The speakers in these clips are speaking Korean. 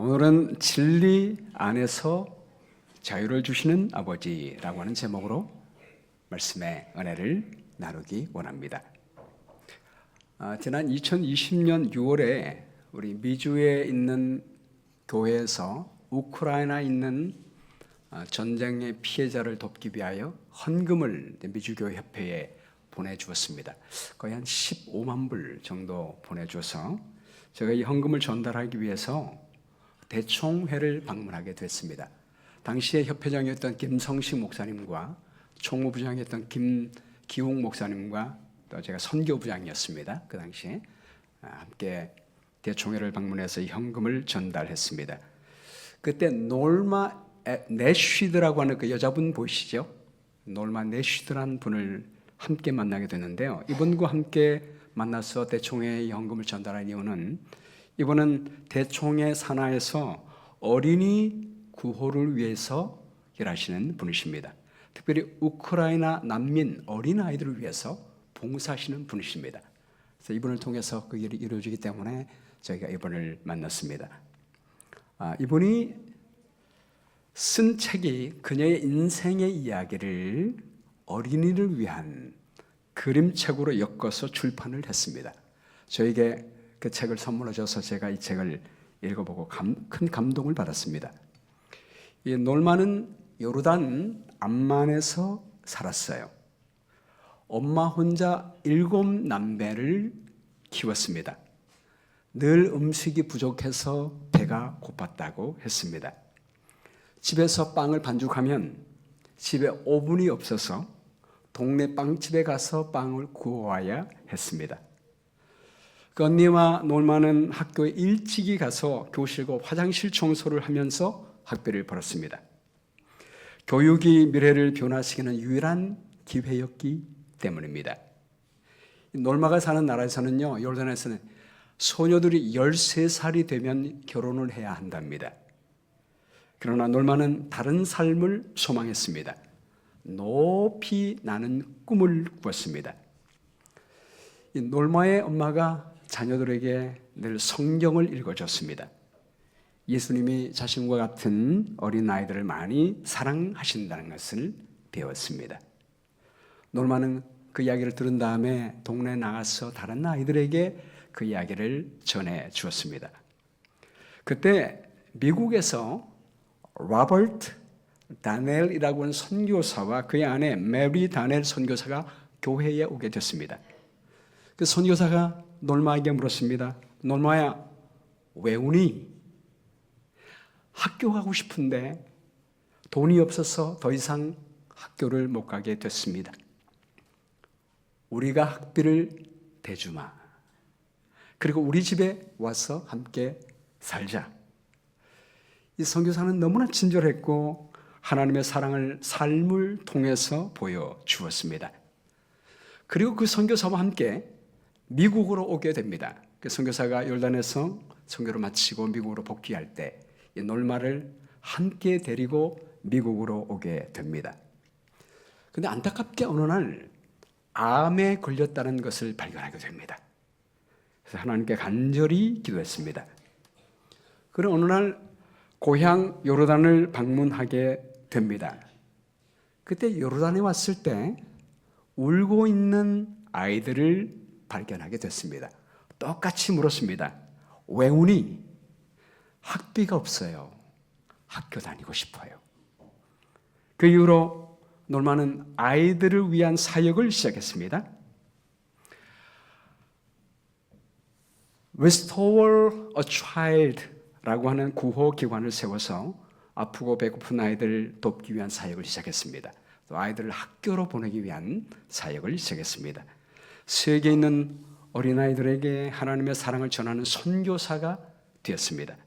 오늘은 진리 안에서 자유를 주시는 아버지라고 하는 제목으로 말씀의 은혜를 나누기 원합니다. 지난 2020년 6월에 우리 미주에 있는 교회에서 우크라이나에 있는 전쟁의 피해자를 돕기 위하여 헌금을 미주교회 협회에 보내주었습니다. 거의 한 15만 불 정도 보내줘서 제가 이 헌금을 전달하기 위해서 대총회를 방문하게 됐습니다. 당시에 협회장이었던 김성식 목사님과 총무부장이었던 김기웅 목사님과 또 제가 선교부장이었습니다. 그 당시에 함께 대총회를 방문해서 이 헌금을 전달했습니다. 그때 놀마 내쉬드라고 하는 그 여자분 보이시죠? 놀마 내쉬드라는 분을 함께 만나게 됐는데요. 이분과 함께 만나서 대총회의 헌금을 전달한 이유는 이분은 대총회 산하에서 어린이 구호를 위해서 일하시는 분이십니다. 특별히 우크라이나 난민 어린아이들을 위해서 봉사하시는 분이십니다. 그래서 이분을 통해서 그 일이 이루어지기 때문에 저희가 이분을 만났습니다. 이분이 쓴 책이 그녀의 인생의 이야기를 어린이를 위한 그림책으로 엮어서 출판을 했습니다. 저에게 그 책을 선물해 줘서 제가 이 책을 읽어보고 큰 감동을 받았습니다. 이 놀마는 요르단 암만에서 살았어요. 엄마 혼자 7남매를 키웠습니다. 늘 음식이 부족해서 배가 고팠다고 했습니다. 집에서 빵을 반죽하면 집에 오븐이 없어서 동네 빵집에 가서 빵을 구워와야 했습니다. 그 언니와 놀마는 학교에 일찍이 가서 교실과 화장실 청소를 하면서 학비를 벌었습니다. 교육이 미래를 변화시키는 유일한 기회였기 때문입니다. 놀마가 사는 나라에서는요, 요르단에서는 소녀들이 13살이 되면 결혼을 해야 한답니다. 그러나 놀마는 다른 삶을 소망했습니다. 높이 나는 꿈을 꾸었습니다. 이 놀마의 엄마가 자녀들에게 늘 성경을 읽어줬습니다. 예수님이 자신과 같은 어린아이들을 많이 사랑하신다는 것을 배웠습니다. 놀마는 그 이야기를 들은 다음에 동네에 나가서 다른 아이들에게 그 이야기를 전해 주었습니다. 그때 미국에서 로버트 다넬이라고 하는 선교사와 그의 아내 메리 다넬 선교사가 교회에 오게 됐습니다. 그 선교사가 놀마에게 물었습니다. 놀마야, 왜 우니? 학교 가고 싶은데 돈이 없어서 더 이상 학교를 못 가게 됐습니다. 우리가 학비를 대주마. 그리고 우리 집에 와서 함께 살자. 이 선교사는 너무나 친절했고 하나님의 사랑을 삶을 통해서 보여주었습니다. 그리고 그 선교사와 함께 미국으로 오게 됩니다. 그 선교사가 요르단에서 선교를 마치고 미국으로 복귀할 때 이 놀마를 함께 데리고 미국으로 오게 됩니다. 그런데 안타깝게 어느 날 암에 걸렸다는 것을 발견하게 됩니다. 그래서 하나님께 간절히 기도했습니다. 그리고 어느 날 고향 요르단을 방문하게 됩니다. 그때 요르단에 왔을 때 울고 있는 아이들을 발견하게 됐습니다. 똑같이 물었습니다. 왜 우니? 학비가 없어요. 학교 다니고 싶어요. 그 이후로 놀마는 아이들을 위한 사역을 시작했습니다. Restore a Child라고 하는 구호기관을 세워서 아프고 배고픈 아이들을 돕기 위한 사역을 시작했습니다. 또 아이들을 학교로 보내기 위한 사역을 시작했습니다. 세계에 있는 어린아이들에게 하나님의 사랑을 전하는 선교사가 되었습니다.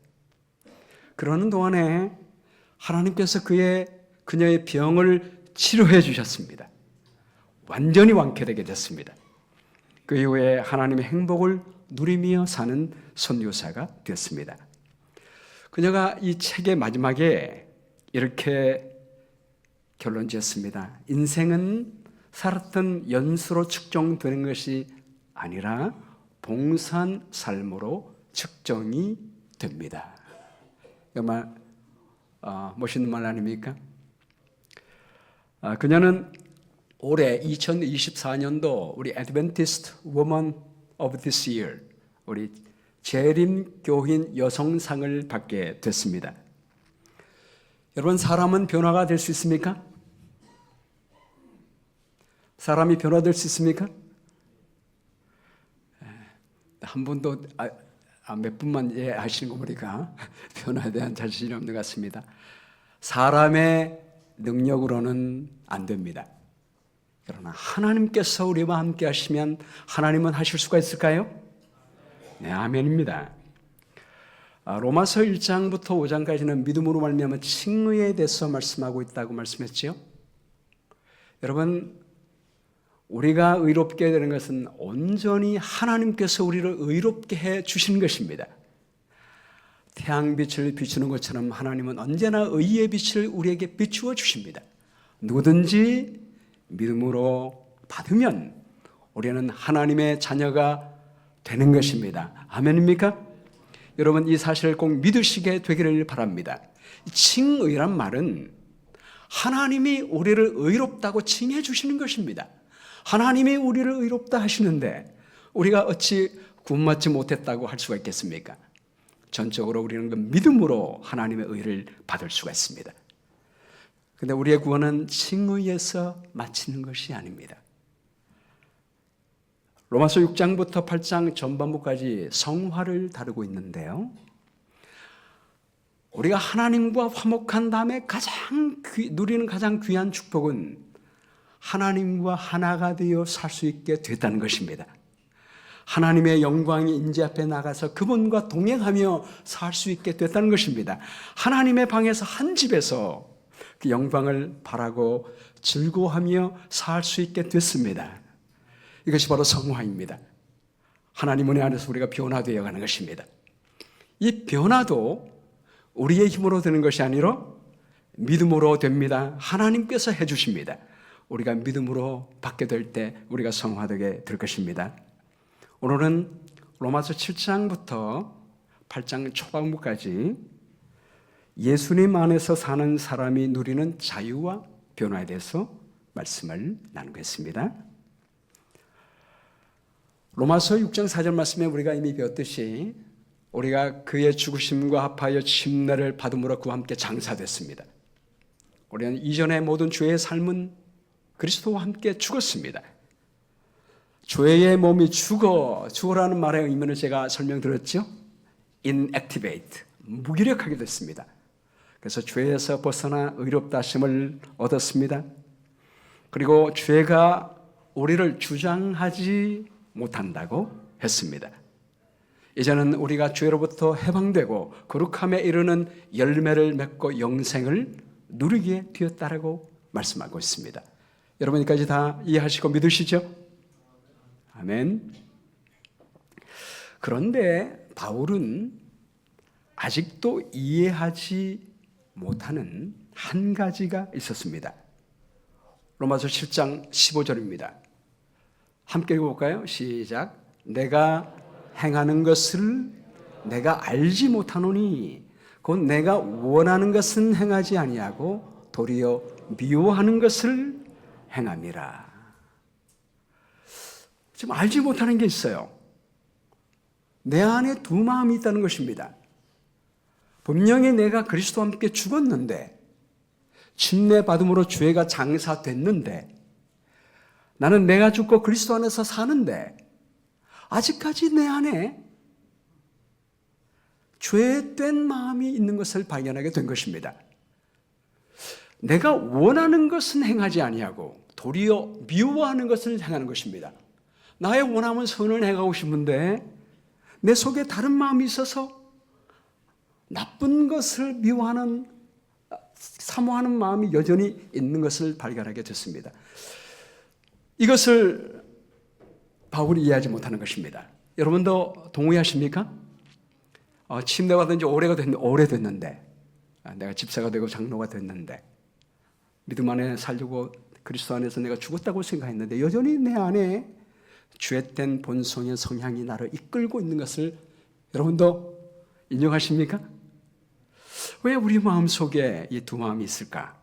그러는 동안에 하나님께서 그녀의 병을 치료해 주셨습니다. 완전히 완쾌되게 됐습니다. 그 이후에 하나님의 행복을 누리며 사는 선교사가 되었습니다. 그녀가 이 책의 마지막에 이렇게 결론 지었습니다. 인생은 살았던 연수로 측정되는 것이 아니라 봉사한 삶으로 측정이 됩니다. 정말 멋있는 말 아닙니까? 그녀는 올해 2024년도 우리 Adventist Woman of this Year, 우리 재림 교인 여성상을 받게 됐습니다. 여러분, 사람은 변화가 될 수 있습니까? 사람이 변화될 수 있습니까? 한 분도 몇 분만 하시는 거 보니까 변화에 대한 자신이 없는 것 같습니다. 사람의 능력으로는 안 됩니다. 그러나 하나님께서 우리와 함께 하시면 하나님은 하실 수가 있을까요? 네, 아멘입니다. 로마서 1장부터 5장까지는 믿음으로 말미암아 칭의에 대해서 말씀하고 있다고 말씀했죠. 여러분, 우리가 의롭게 되는 것은 온전히 하나님께서 우리를 의롭게 해 주시는 것입니다. 태양빛을 비추는 것처럼 하나님은 언제나 의의 빛을 우리에게 비추어 주십니다. 누구든지 믿음으로 받으면 우리는 하나님의 자녀가 되는 것입니다. 아멘입니까? 여러분, 이 사실을 꼭 믿으시게 되기를 바랍니다. 칭의란 말은 하나님이 우리를 의롭다고 칭해 주시는 것입니다. 하나님이 우리를 의롭다 하시는데 우리가 어찌 구원받지 못했다고 할 수가 있겠습니까? 전적으로 우리는 그 믿음으로 하나님의 의를 받을 수가 있습니다. 그런데 우리의 구원은 칭의에서 마치는 것이 아닙니다. 로마서 6장부터 8장 전반부까지 성화를 다루고 있는데요, 우리가 하나님과 화목한 다음에 누리는 가장 귀한 축복은 하나님과 하나가 되어 살 수 있게 됐다는 것입니다. 하나님의 영광이 인재 앞에 나가서 그분과 동행하며 살 수 있게 됐다는 것입니다. 하나님의 방에서 한 집에서 그 영광을 바라고 즐거워하며 살 수 있게 됐습니다. 이것이 바로 성화입니다. 하나님 은혜 안에서 우리가 변화되어 가는 것입니다. 이 변화도 우리의 힘으로 되는 것이 아니라 믿음으로 됩니다. 하나님께서 해주십니다. 우리가 믿음으로 받게 될 때 우리가 성화되게 될 것입니다. 오늘은 로마서 7장부터 8장 초반부까지 예수님 안에서 사는 사람이 누리는 자유와 변화에 대해서 말씀을 나누겠습니다. 로마서 6장 4절 말씀에 우리가 이미 배웠듯이 우리가 그의 죽으심과 합하여 침례를 받음으로 그와 함께 장사됐습니다. 우리는 이전의 모든 죄의 삶은 그리스도와 함께 죽었습니다. 죄의 몸이 죽어라는 말의 의미를 제가 설명드렸죠. inactivate, 무기력하게 됐습니다. 그래서 죄에서 벗어나 의롭다 하심을 얻었습니다. 그리고 죄가 우리를 주장하지 못한다고 했습니다. 이제는 우리가 죄로부터 해방되고 거룩함에 이르는 열매를 맺고 영생을 누리게 되었다라고 말씀하고 있습니다. 여러분까지 다 이해하시고 믿으시죠? 아멘. 그런데 바울은 아직도 이해하지 못하는 한 가지가 있었습니다. 로마서 7장 15절입니다. 함께 읽어볼까요? 시작. 내가 행하는 것을 내가 알지 못하노니 곧 내가 원하는 것은 행하지 아니하고 도리어 미워하는 것을 행함이라. 지금 알지 못하는 게 있어요. 내 안에 두 마음이 있다는 것입니다. 분명히 내가 그리스도와 함께 죽었는데, 침례 받음으로 죄가 장사됐는데, 나는 내가 죽고 그리스도 안에서 사는데 아직까지 내 안에 죄된 마음이 있는 것을 발견하게 된 것입니다. 내가 원하는 것은 행하지 아니하고 도리어 미워하는 것을 행하는 것입니다. 나의 원함은 선을 행하고 싶은데 내 속에 다른 마음이 있어서 나쁜 것을 미워하는, 사모하는 마음이 여전히 있는 것을 발견하게 됐습니다. 이것을 바울이 이해하지 못하는 것입니다. 여러분도 동의하십니까? 침례 받은 지 오래됐는데, 내가 집사가 되고 장로가 됐는데, 믿음 안에 살려고 그리스도 안에서 내가 죽었다고 생각했는데 여전히 내 안에 죄된 본성의 성향이 나를 이끌고 있는 것을 여러분도 인정하십니까? 왜 우리 마음속에 이 두 마음이 있을까?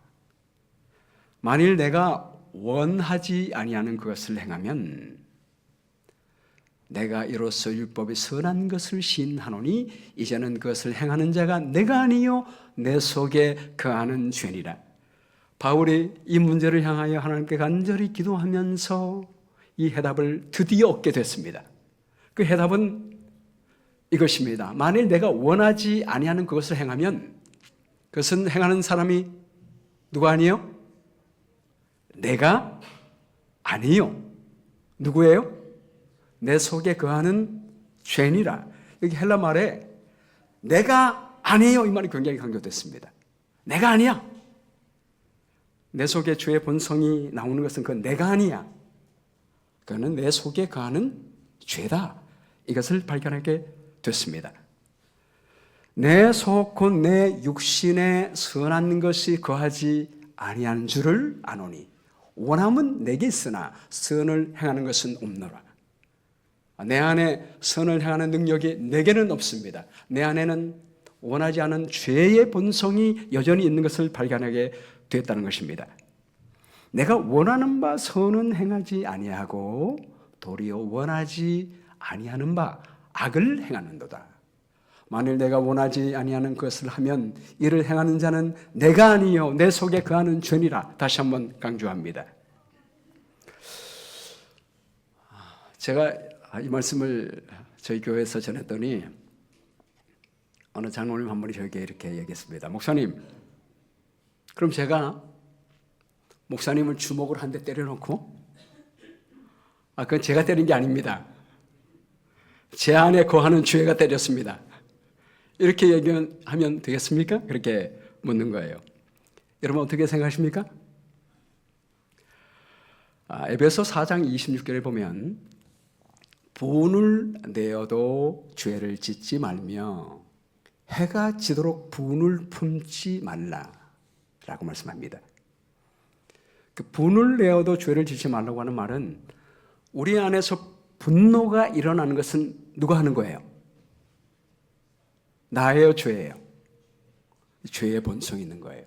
만일 내가 원하지 아니하는 그것을 행하면 내가 이로써 율법의 선한 것을 시인하노니 이제는 그것을 행하는 자가 내가 아니요 내 속에 거하는 죄니라. 바울이 이 문제를 향하여 하나님께 간절히 기도하면서 이 해답을 드디어 얻게 됐습니다. 그 해답은 이것입니다. 만일 내가 원하지 아니하는 그것을 행하면 그것은 행하는 사람이 누가 아니요? 내가 아니요. 누구예요? 내 속에 거하는 죄니라. 여기 헬라 말에 내가 아니에요 이 말이 굉장히 강조됐습니다. 내가 아니야. 내 속에 죄의 본성이 나오는 것은 그건 내가 아니야. 그거는 내 속에 거하는 죄다. 이것을 발견하게 됐습니다. 내 속 곧 내 육신에 선한 것이 거하지 아니한 줄을 아노니 원함은 내게 있으나 선을 행하는 것은 없노라. 내 안에 선을 행하는 능력이 내게는 없습니다. 내 안에는 원하지 않은 죄의 본성이 여전히 있는 것을 발견하게 되었다는 것입니다. 내가 원하는 바 선은 행하지 아니하고 도리어 원하지 아니하는 바 악을 행하는도다. 만일 내가 원하지 아니하는 것을 하면 이를 행하는 자는 내가 아니요 내 속에 거하는 죄니라. 다시 한번 강조합니다. 제가 이 말씀을 저희 교회에서 전했더니 어느 장로님 한 분이 저에게 이렇게 얘기했습니다. 목사님, 그럼 제가 목사님을 주먹으로 한 대 때려놓고 그건 제가 때린 게 아닙니다. 제 안에 거하는 죄가 때렸습니다. 이렇게 얘기하면 되겠습니까? 그렇게 묻는 거예요. 여러분 어떻게 생각하십니까? 에베소 4장 26절에 보면 분을 내어도 죄를 짓지 말며 해가 지도록 분을 품지 말라라고 말씀합니다. 그 분을 내어도 죄를 짓지 말라고 하는 말은 우리 안에서 분노가 일어나는 것은 누가 하는 거예요? 나예요, 죄예요? 죄의 본성이 있는 거예요.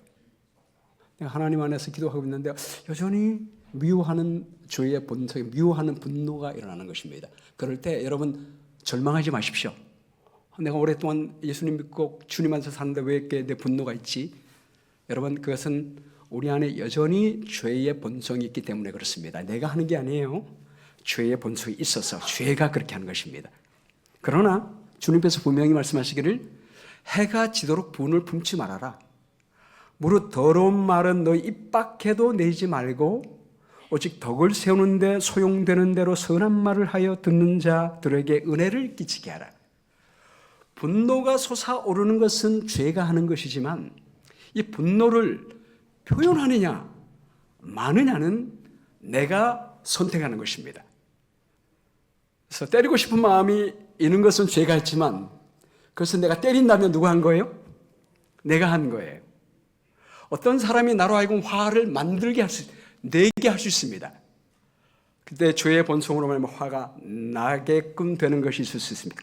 내가 하나님 안에서 기도하고 있는데 여전히 미워하는 죄의 본성이 미워하는 분노가 일어나는 것입니다. 그럴 때 여러분 절망하지 마십시오. 내가 오랫동안 예수님 믿고 주님 안에서 사는데 왜 이렇게 내 분노가 있지? 여러분 그것은 우리 안에 여전히 죄의 본성이 있기 때문에 그렇습니다. 내가 하는 게 아니에요. 죄의 본성이 있어서 죄가 그렇게 하는 것입니다. 그러나 주님께서 분명히 말씀하시기를 해가 지도록 분을 품지 말아라. 무릇 더러운 말은 너희 입 밖에도 내지 말고 오직 덕을 세우는 데 소용되는 대로 선한 말을 하여 듣는 자들에게 은혜를 끼치게 하라. 분노가 솟아오르는 것은 죄가 하는 것이지만 이 분노를 표현하느냐 마느냐는 내가 선택하는 것입니다. 그래서 때리고 싶은 마음이 있는 것은 죄가 있지만 그것은 내가 때린다면 누가 한 거예요? 내가 한 거예요. 어떤 사람이 나로 하여금 화를 만들게 내게 할 수 있습니다. 그때 죄의 본성으로 말하면 화가 나게끔 되는 것이 있을 수 있습니다.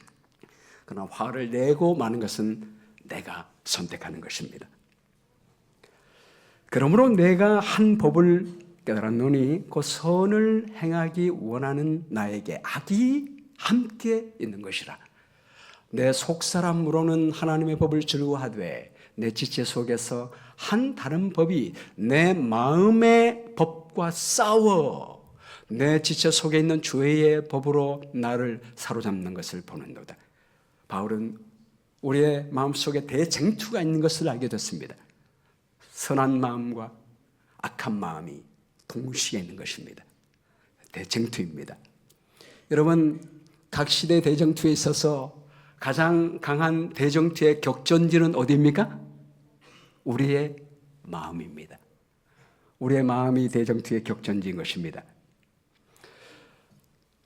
그러나 화를 내고 마는 것은 내가 선택하는 것입니다. 그러므로 내가 한 법을 깨달았노니 그 선을 행하기 원하는 나에게 악이 함께 있는 것이라. 내 속사람으로는 하나님의 법을 즐거워하되 내 지체 속에서 한 다른 법이 내 마음의 법과 싸워 내 지체 속에 있는 죄의 법으로 나를 사로잡는 것을 보는도다. 바울은 우리의 마음속에 대쟁투가 있는 것을 알게 됐습니다. 선한 마음과 악한 마음이 동시에 있는 것입니다. 대쟁투입니다. 여러분 각 시대 대쟁투에 있어서 가장 강한 대쟁투의 격전지는 어디입니까? 우리의 마음입니다. 우리의 마음이 대쟁투의 격전지인 것입니다.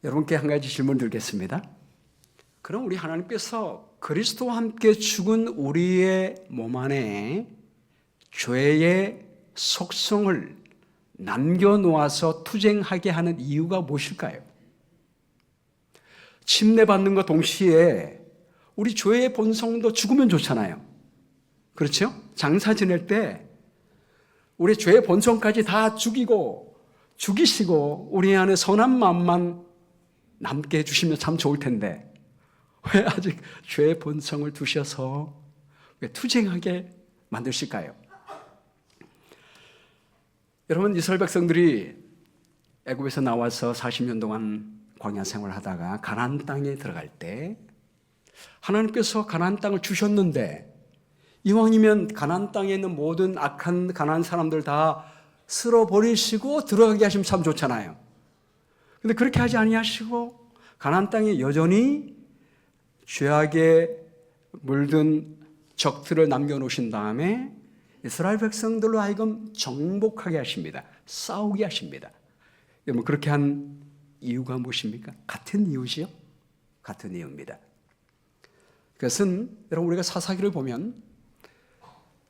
여러분께 한 가지 질문 드리겠습니다. 그럼 우리 하나님께서 그리스도와 함께 죽은 우리의 몸 안에 죄의 속성을 남겨놓아서 투쟁하게 하는 이유가 무엇일까요? 침례받는 것 동시에 우리 죄의 본성도 죽으면 좋잖아요. 그렇죠? 장사 지낼 때 우리 죄의 본성까지 다 죽이시고 우리 안에 선한 마음만 남게 해주시면 참 좋을 텐데 왜 아직 죄의 본성을 두셔서 왜 투쟁하게 만드실까요? 여러분, 이스라엘 백성들이 애굽에서 나와서 40년 동안 광야 생활하다가 가나안 땅에 들어갈 때 하나님께서 가나안 땅을 주셨는데 이왕이면 가나안 땅에 있는 모든 악한 가나안 사람들 다 쓸어버리시고 들어가게 하시면 참 좋잖아요. 근데 그렇게 하지 아니하시고 가나안 땅에 여전히 죄악에 물든 적들을 남겨놓으신 다음에 이스라엘 백성들로 하여금 정복하게 하십니다. 싸우게 하십니다. 여러분, 그렇게 한 이유가 무엇입니까? 같은 이유지요? 같은 이유입니다. 그것은 여러분, 우리가 사사기를 보면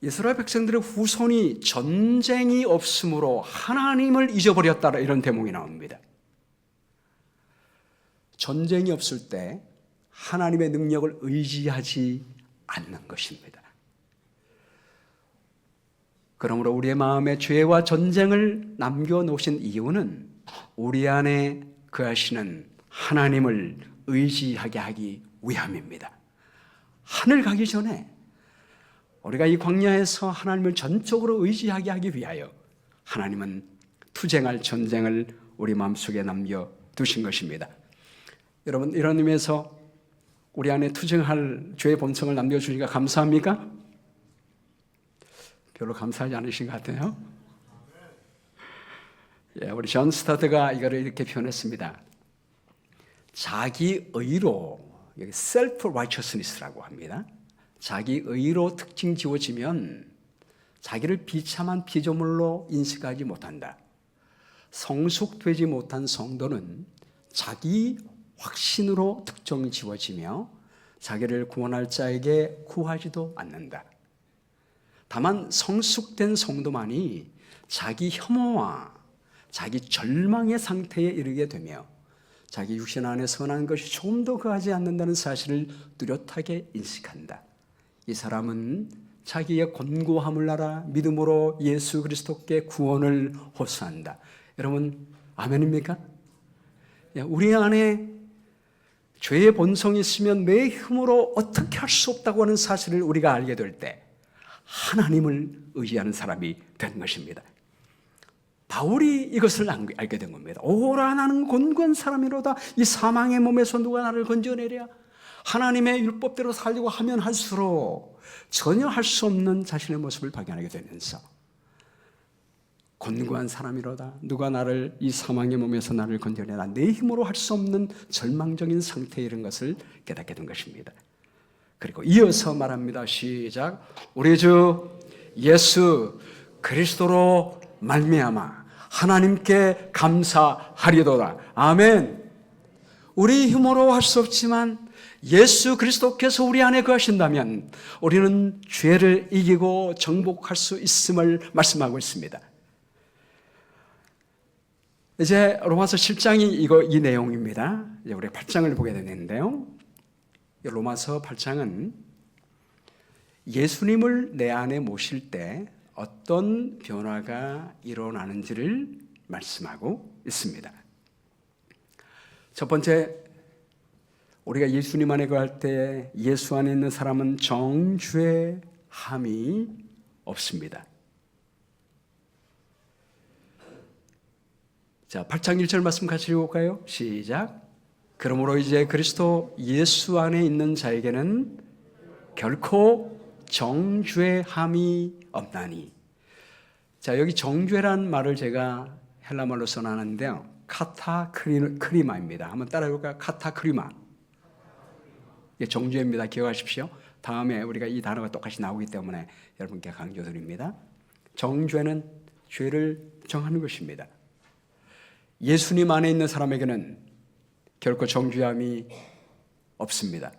이스라엘 백성들의 후손이 전쟁이 없으므로 하나님을 잊어버렸다, 이런 대목이 나옵니다. 전쟁이 없을 때 하나님의 능력을 의지하지 않는 것입니다. 그러므로 우리의 마음에 죄와 전쟁을 남겨놓으신 이유는 우리 안에 거하시는 하나님을 의지하게 하기 위함입니다. 하늘 가기 전에 우리가 이 광야에서 하나님을 전적으로 의지하게 하기 위하여 하나님은 투쟁할 전쟁을 우리 마음속에 남겨두신 것입니다. 여러분, 이런 의미에서 우리 안에 투쟁할 죄의 본성을 남겨주시니까 감사합니까? 별로 감사하지 않으신 것 같아요. 우리 존 스타드가 이거를 이렇게 표현했습니다. 자기 의로, 여기 self righteousness라고 합니다. 자기 의로 특징 지어지면 자기를 비참한 피조물로 인식하지 못한다. 성숙되지 못한 성도는 자기 확신으로 특정 지어지며 자기를 구원할 자에게 구하지도 않는다. 다만 성숙된 성도만이 자기 혐오와 자기 절망의 상태에 이르게 되며 자기 육신 안에 선한 것이 좀 더 거하지 않는다는 사실을 뚜렷하게 인식한다. 이 사람은 자기의 곤고함을 알아 믿음으로 예수 그리스도께 구원을 호소한다. 여러분, 아멘입니까? 우리 안에 죄의 본성이 있으면 내 힘으로 어떻게 할 수 없다고 하는 사실을 우리가 알게 될 때 하나님을 의지하는 사람이 되는 것입니다. 바울이 이것을 알게 된 겁니다. 오라, 나는 곤고한 사람이로다. 이 사망의 몸에서 누가 나를 건져내랴. 하나님의 율법대로 살려고 하면 할수록 전혀 할 수 없는 자신의 모습을 발견하게 되면서 곤고한 사람이로다. 누가 나를 이 사망의 몸에서 나를 건져내라. 내 힘으로 할 수 없는 절망적인 상태에 이른 것을 깨닫게 된 것입니다. 그리고 이어서 말합니다. 시작. 우리 주 예수 그리스도로 말미암아 하나님께 감사하리도다. 아멘. 우리 힘으로 할 수 없지만 예수 그리스도께서 우리 안에 거하신다면 우리는 죄를 이기고 정복할 수 있음을 말씀하고 있습니다. 이제 로마서 7장이 이 내용입니다. 이제 우리 8장을 보게 되는데요. 로마서 8장은 예수님을 내 안에 모실 때 어떤 변화가 일어나는지를 말씀하고 있습니다. 첫 번째, 우리가 예수님 안에 거할 때 예수 안에 있는 사람은 정죄함이 없습니다. 자, 8장 1절 말씀 같이 읽어볼까요? 시작. 그러므로 이제 그리스도 예수 안에 있는 자에게는 결코 정죄함이 없나니. 자, 여기 정죄란 말을 제가 헬라말로 써놨는데요. 카타크리마입니다. 한번 따라해볼까요? 카타크리마. 이게 정죄입니다. 기억하십시오. 다음에 우리가 이 단어가 똑같이 나오기 때문에 여러분께 강조드립니다. 정죄는 죄를 정하는 것입니다. 예수님 안에 있는 사람에게는 결코 정죄함이 없습니다.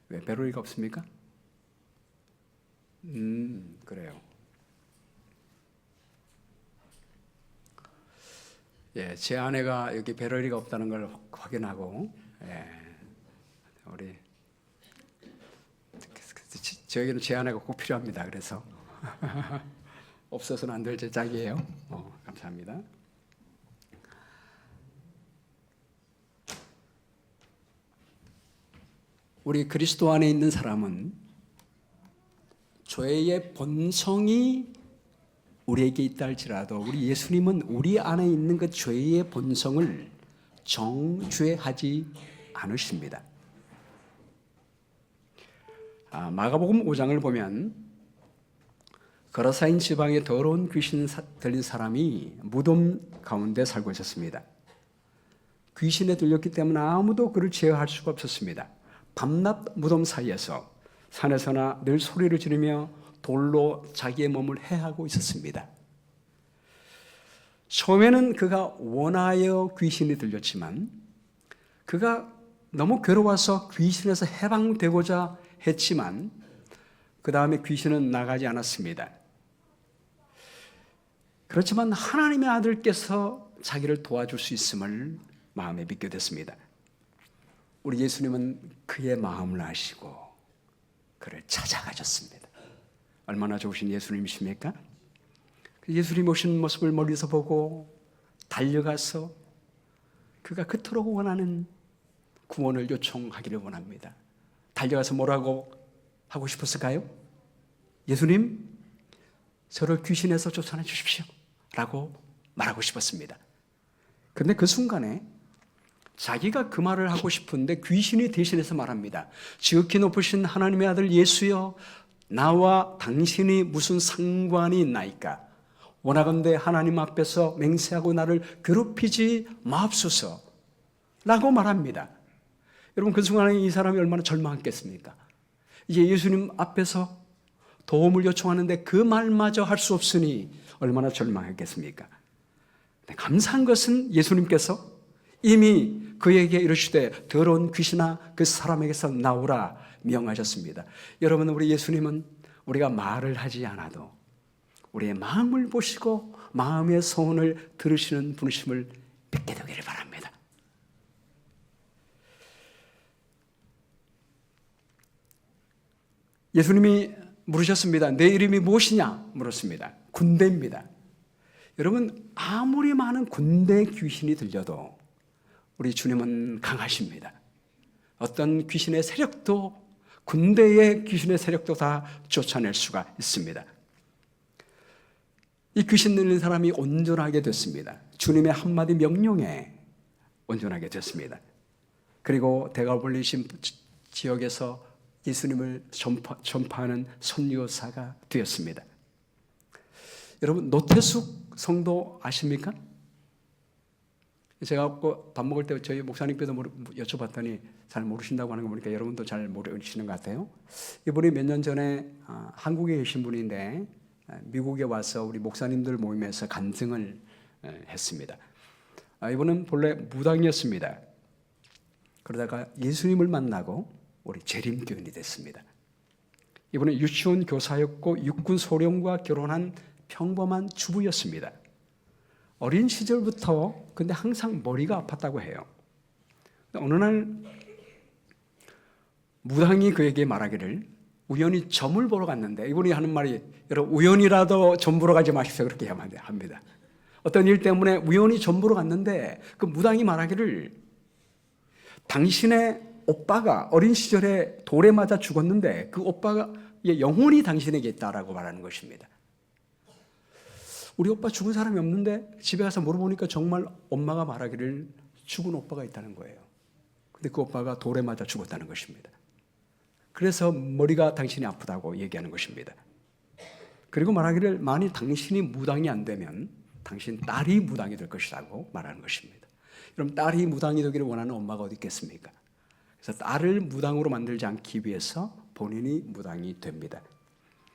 왜 배로리가 없습니까? 그래요. 예, 제 아내가 여기 배럴리가 없다는 걸 확인하고, 예, 우리 저에게는 제 하나가 꼭 필요합니다. 그래서 없어서는 안 될 제 짝이에요. 감사합니다. 우리 그리스도 안에 있는 사람은 죄의 본성이 우리에게 있다 할지라도 우리 예수님은 우리 안에 있는 그 죄의 본성을 정죄하지 않으십니다. 마가복음 5장을 보면 거라사인 지방에 더러운 귀신 들린 사람이 무덤 가운데 살고 있었습니다. 귀신에 들렸기 때문에 아무도 그를 제어할 수가 없었습니다. 밤낮 무덤 사이에서 산에서나 늘 소리를 지르며 돌로 자기의 몸을 해하고 있었습니다. 처음에는 그가 원하여 귀신이 들렸지만 그가 너무 괴로워서 귀신에서 해방되고자 했지만 그 다음에 귀신은 나가지 않았습니다. 그렇지만 하나님의 아들께서 자기를 도와줄 수 있음을 마음에 믿게 됐습니다. 우리 예수님은 그의 마음을 아시고 그를 찾아가셨습니다. 얼마나 좋으신 예수님이십니까? 예수님 오신 모습을 멀리서 보고 달려가서 그가 그토록 원하는 구원을 요청하기를 원합니다. 달려가서 뭐라고 하고 싶었을까요? 예수님, 저를 귀신에서 쫓아내 주십시오 라고 말하고 싶었습니다. 그런데 그 순간에 자기가 그 말을 하고 싶은데 귀신이 대신해서 말합니다. 지극히 높으신 하나님의 아들 예수여, 나와 당신이 무슨 상관이 있나이까? 원하건대 하나님 앞에서 맹세하고 나를 괴롭히지 마옵소서 라고 말합니다. 여러분, 그 순간에 이 사람이 얼마나 절망했겠습니까? 이제 예수님 앞에서 도움을 요청하는데 그 말마저 할 수 없으니 얼마나 절망했겠습니까? 감사한 것은 예수님께서 이미 그에게 이르시되 더러운 귀신아 그 사람에게서 나오라 명하셨습니다. 여러분, 우리 예수님은 우리가 말을 하지 않아도 우리의 마음을 보시고 마음의 소원을 들으시는 분이심을 믿게 되기를 바랍니다. 예수님이 물으셨습니다. 내 이름이 무엇이냐 물었습니다. 군대입니다. 여러분, 아무리 많은 군대 귀신이 들려도 우리 주님은 강하십니다. 어떤 귀신의 세력도, 군대의 귀신의 세력도 다 쫓아낼 수가 있습니다. 이 귀신 들린 사람이 온전하게 됐습니다. 주님의 한마디 명령에 온전하게 됐습니다. 그리고 데가볼리심 지역에서 예수님을 전파하는 선교사가 되었습니다. 여러분, 노태숙 성도 아십니까? 제가 밥 먹을 때 저희 목사님께도 여쭤봤더니 잘 모르신다고 하는 거 보니까 여러분도 잘 모르시는 것 같아요. 이분이 몇 년 전에 한국에 계신 분인데 미국에 와서 우리 목사님들 모임에서 간증을 했습니다. 이분은 본래 무당이었습니다. 그러다가 예수님을 만나고 우리 재림교인이 됐습니다. 이분은 유치원 교사였고 육군 소령과 결혼한 평범한 주부였습니다. 어린 시절부터 근데 항상 머리가 아팠다고 해요. 어느 날 무당이 그에게 말하기를 우연히 점을 보러 갔는데, 이분이 하는 말이 여러분 우연이라도 점 보러 가지 마십시오 그렇게 합니다. 어떤 일 때문에 우연히 점 보러 갔는데 그 무당이 말하기를 당신의 오빠가 어린 시절에 돌에 맞아 죽었는데 그 오빠가 영혼이 당신에게 있다라고 말하는 것입니다. 우리 오빠 죽은 사람이 없는데 집에 가서 물어보니까 정말 엄마가 말하기를 죽은 오빠가 있다는 거예요. 근데 그 오빠가 돌에 맞아 죽었다는 것입니다. 그래서 머리가 당신이 아프다고 얘기하는 것입니다. 그리고 말하기를 만일 당신이 무당이 안 되면 당신 딸이 무당이 될 것이라고 말하는 것입니다. 그럼 딸이 무당이 되기를 원하는 엄마가 어디 있겠습니까? 그래서 딸을 무당으로 만들지 않기 위해서 본인이 무당이 됩니다.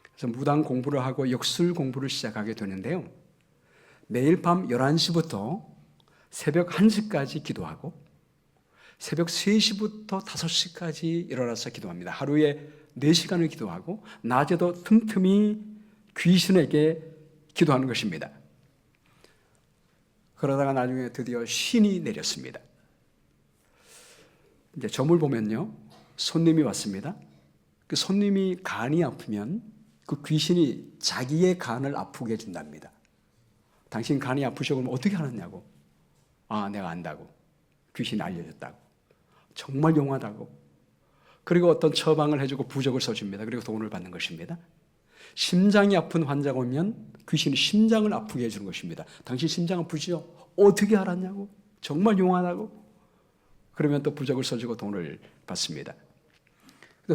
그래서 무당 공부를 하고 역술 공부를 시작하게 되는데요. 매일 밤 11시부터 새벽 1시까지 기도하고 새벽 3시부터 5시까지 일어나서 기도합니다. 하루에 4시간을 기도하고 낮에도 틈틈이 귀신에게 기도하는 것입니다. 그러다가 나중에 드디어 신이 내렸습니다. 이제 점을 보면요, 손님이 왔습니다. 그 손님이 간이 아프면 그 귀신이 자기의 간을 아프게 해준답니다. 당신 간이 아프셔 그러면 어떻게 하느냐고. 아, 내가 안다고. 귀신이 알려줬다고. 정말 용하다고. 그리고 어떤 처방을 해주고 부적을 써줍니다. 그리고 돈을 받는 것입니다. 심장이 아픈 환자가 오면 귀신이 심장을 아프게 해주는 것입니다. 당신 심장 아프시죠? 어떻게 알았냐고. 정말 용하다고. 그러면 또 부적을 써주고 돈을 받습니다.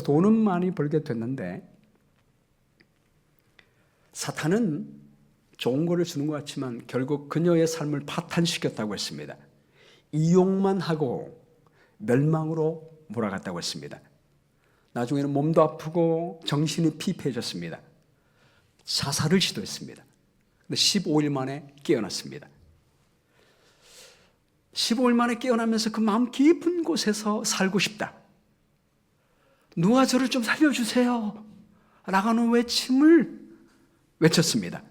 돈은 많이 벌게 됐는데 사탄은 좋은 거를 주는 것 같지만 결국 그녀의 삶을 파탄시켰다고 했습니다. 이용만 하고 멸망으로 몰아갔다고 했습니다. 나중에는 몸도 아프고 정신이 피폐해졌습니다. 자살을 시도했습니다. 근데 15일 만에 깨어났습니다. 15일 만에 깨어나면서 그 마음 깊은 곳에서 살고 싶다. 누가 저를 좀 살려주세요. 라고는 외침을 외쳤습니다.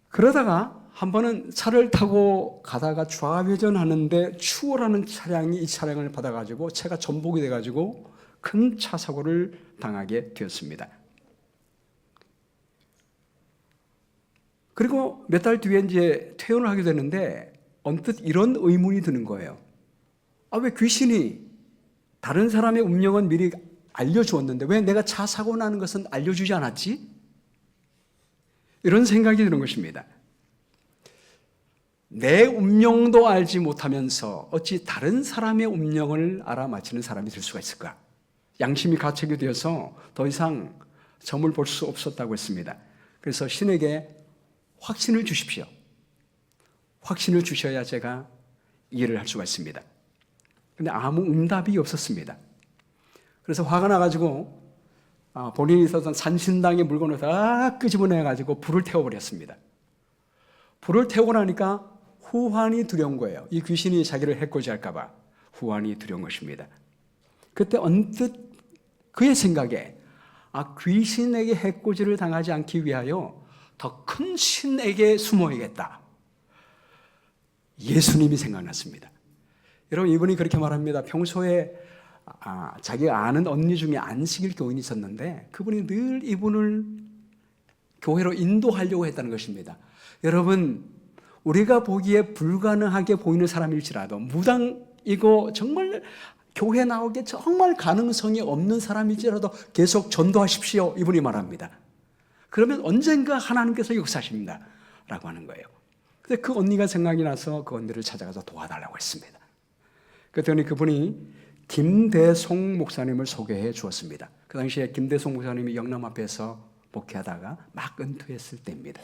그러다가 한 번은 차를 타고 가다가 좌회전하는데 추월하는 차량이 이 차량을 받아가지고 차가 전복이 돼가지고 큰 차 사고를 당하게 되었습니다. 그리고 몇 달 뒤에 이제 퇴원을 하게 되는데 언뜻 이런 의문이 드는 거예요. 아, 왜 귀신이 다른 사람의 운명은 미리 알려주었는데 왜 내가 차 사고 나는 것은 알려주지 않았지? 이런 생각이 드는 것입니다. 내 운명도 알지 못하면서 어찌 다른 사람의 운명을 알아맞히는 사람이 될 수가 있을까? 양심이 가책이 되어서 더 이상 점을 볼 수 없었다고 했습니다. 그래서 신에게 확신을 주십시오. 확신을 주셔야 제가 이해를 할 수가 있습니다. 그런데 아무 응답이 없었습니다. 그래서 화가 나가지고 본인이 있었던 산신당의 물건을 다 끄집어내가지고 불을 태워버렸습니다. 불을 태우고 나니까 후환이 두려운 거예요. 이 귀신이 자기를 해코지할까 봐 후환이 두려운 것입니다. 그때 언뜻 그의 생각에 귀신에게 해코지를 당하지 않기 위하여 더 큰 신에게 숨어야겠다. 예수님이 생각났습니다. 여러분, 이분이 그렇게 말합니다. 평소에 자기가 아는 언니 중에 안식일 교인이 있었는데 그분이 늘 이분을 교회로 인도하려고 했다는 것입니다. 여러분, 우리가 보기에 불가능하게 보이는 사람일지라도 무당이고 정말 교회 나오기에 정말 가능성이 없는 사람일지라도 계속 전도하십시오. 이분이 말합니다. 그러면 언젠가 하나님께서 역사하십니다. 라고 하는 거예요. 근데 그 언니가 생각이 나서 그 언니를 찾아가서 도와달라고 했습니다. 그랬더니 그분이 김대송 목사님을 소개해 주었습니다. 그 당시에 김대송 목사님이 영남 앞에서 목회하다가 막 은퇴했을 때입니다.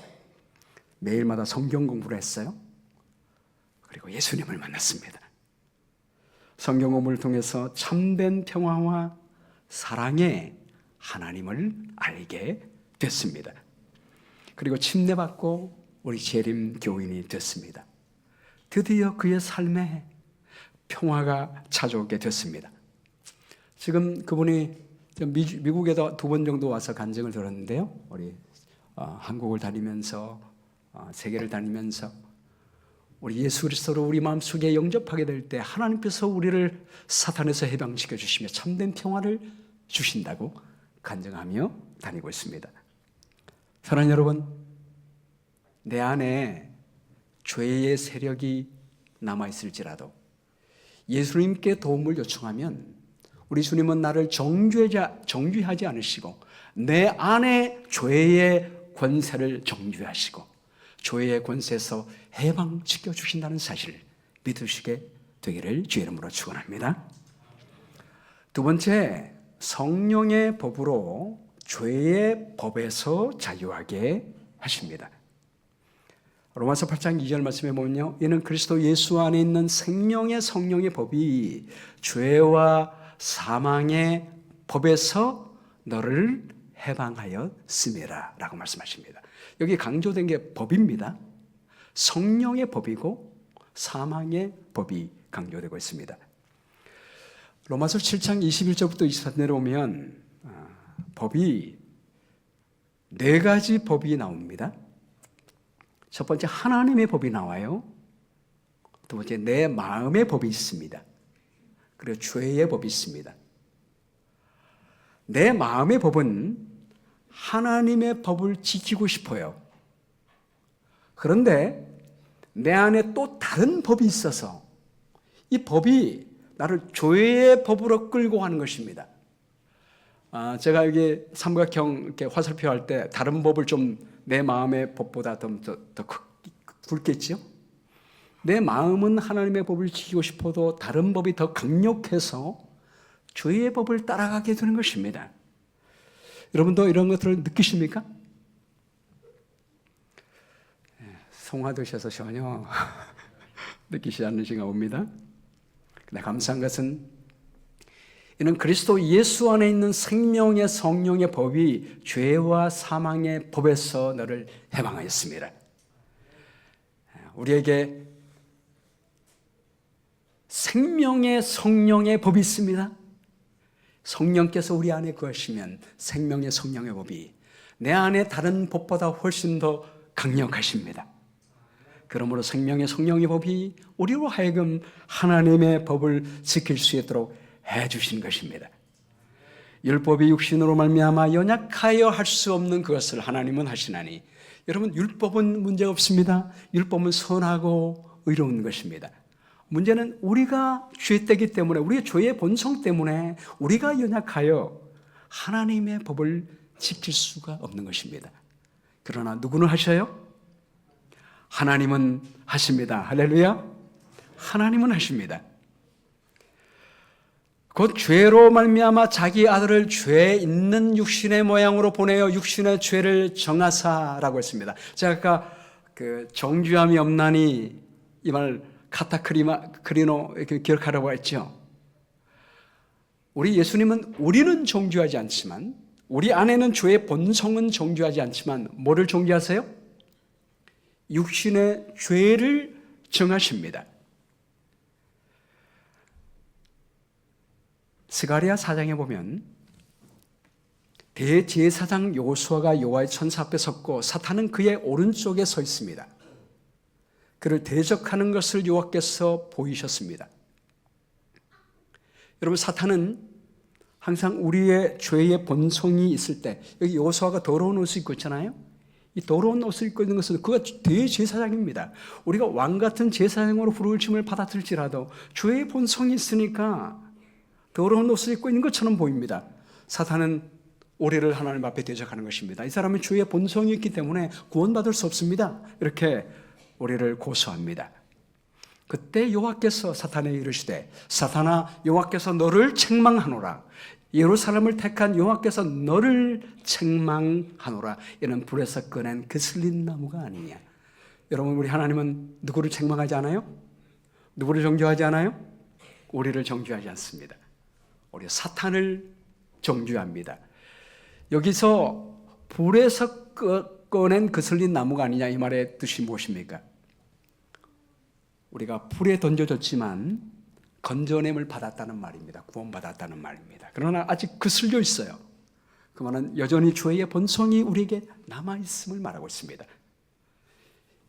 매일마다 성경 공부를 했어요. 그리고 예수님을 만났습니다. 성경 공부를 통해서 참된 평화와 사랑의 하나님을 알게 됐습니다. 그리고 침례받고 우리 재림 교인이 됐습니다. 드디어 그의 삶에 평화가 찾아오게 됐습니다. 지금 그분이 미국에도 2번 정도 와서 간증을 들었는데요. 우리 한국을 다니면서 세계를 다니면서 우리 예수 그리스도로 우리 마음속에 영접하게 될 때 하나님께서 우리를 사탄에서 해방시켜 주시며 참된 평화를 주신다고 간증하며 다니고 있습니다. 사랑하는 여러분, 내 안에 죄의 세력이 남아있을지라도 예수님께 도움을 요청하면 우리 주님은 나를 정죄하지 않으시고 내 안에 죄의 권세를 정죄하시고 죄의 권세에서 해방시켜 주신다는 사실을 믿으시게 되기를 주의 이름으로 축원합니다. 두 번째, 성령의 법으로 죄의 법에서 자유하게 하십니다. 로마서 8장 2절 말씀에 보면요, 이는 그리스도 예수 안에 있는 생명의 성령의 법이 죄와 사망의 법에서 너를 해방하였음이라 라고 말씀하십니다. 여기 강조된 게 법입니다. 성령의 법이고 사망의 법이 강조되고 있습니다. 로마서 7장 21절부터 24절에 오면 법이 4가지 법이 나옵니다. 첫 번째, 하나님의 법이 나와요. 두 번째, 내 마음의 법이 있습니다. 그리고 죄의 법이 있습니다. 내 마음의 법은 하나님의 법을 지키고 싶어요. 그런데 내 안에 또 다른 법이 있어서 이 법이 나를 죄의 법으로 끌고 가는 것입니다. 제가 여기 삼각형 이렇게 화살표 할 때 다른 법을 좀 내 마음의 법보다 더 굵겠죠? 내 마음은 하나님의 법을 지키고 싶어도 다른 법이 더 강력해서 죄의 법을 따라가게 되는 것입니다. 여러분도 이런 것들을 느끼십니까? 송화되셔서 전혀 느끼지 않는 시간 옵니다. 근데 감사한 것은 이는 그리스도 예수 안에 있는 생명의 성령의 법이 죄와 사망의 법에서 너를 해방하였습니다. 우리에게 생명의 성령의 법이 있습니다. 성령께서 우리 안에 거하시면 생명의 성령의 법이 내 안에 다른 법보다 훨씬 더 강력하십니다. 그러므로 생명의 성령의 법이 우리로 하여금 하나님의 법을 지킬 수 있도록 해주신 것입니다. 율법이 육신으로 말미암아 연약하여 할 수 없는 그것을 하나님은 하시나니, 여러분 율법은 문제 없습니다. 율법은 선하고 의로운 것입니다. 문제는 우리가 죄되기 때문에, 우리의 죄의 본성 때문에 우리가 연약하여 하나님의 법을 지킬 수가 없는 것입니다. 그러나 누구는 하셔요? 하나님은 하십니다. 할렐루야. 하나님은 하십니다. 곧 죄로 말미암아 자기 아들을 죄 있는 육신의 모양으로 보내어 육신의 죄를 정하사라고 했습니다. 제가 아까 정죄함이 없나니 이 말 카타크리노 이렇게 기억하라고 했죠. 우리 예수님은 우리는 정죄하지 않지만, 우리 안에는 죄의 본성은 정죄하지 않지만 뭐를 정죄하세요? 육신의 죄를 정하십니다. 스가랴 4장에 보면 대제사장 여호수아가 여호와의 천사 앞에 섰고 사탄은 그의 오른쪽에 서 있습니다. 그를 대적하는 것을 여호와께서 보이셨습니다. 여러분, 사탄은 항상 우리의 죄의 본성이 있을 때, 여기 여호수아가 더러운 옷을 입고 있잖아요. 이 더러운 옷을 입고 있는 것은 그가 대제사장입니다. 우리가 왕 같은 제사장으로 부르심을 받았을지라도 죄의 본성이 있으니까 더러운 옷을 입고 있는 것처럼 보입니다. 사탄은 우리를 하나님 앞에 대적하는 것입니다. 이 사람은 죄의 본성이 있기 때문에 구원받을 수 없습니다. 이렇게 우리를 고소합니다. 그때 여호와께서 사탄에 이르시되, 사탄아, 여호와께서 너를 책망하노라. 예루살렘을 택한 여호와께서 너를 책망하노라. 이는 불에서 꺼낸 그슬린 나무가 아니냐. 여러분, 우리 하나님은 누구를 책망하지 않아요? 누구를 정죄하지 않아요? 우리를 정죄하지 않습니다. 우리 사탄을 정죄합니다. 여기서 불에서 꺼낸 그슬린 나무가 아니냐, 이 말의 뜻이 무엇입니까? 우리가 불에 던져졌지만 건져냄을 받았다는 말입니다. 구원받았다는 말입니다. 그러나 아직 그슬려 있어요. 그 말은 여전히 죄의 본성이 우리에게 남아있음을 말하고 있습니다.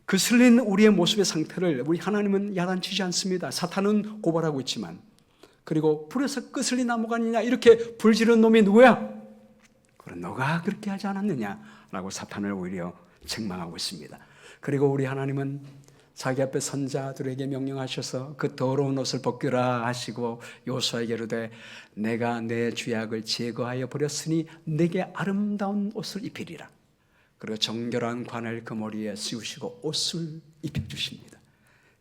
그슬린 우리의 모습의 상태를 우리 하나님은 야단치지 않습니다. 사탄은 고발하고 있지만, 그리고 불에서 그슬린 나무가 아니냐, 이렇게 불 지른 놈이 누구야? 그럼 너가 그렇게 하지 않았느냐라고 사탄을 오히려 책망하고 있습니다. 그리고 우리 하나님은 자기 앞에 선자들에게 명령하셔서 그 더러운 옷을 벗기라 하시고 여호수아에게 이르되, 내가 내 죄악을 제거하여 버렸으니 내게 아름다운 옷을 입히리라. 그리고 정결한 관을 그 머리에 씌우시고 옷을 입혀주십니다.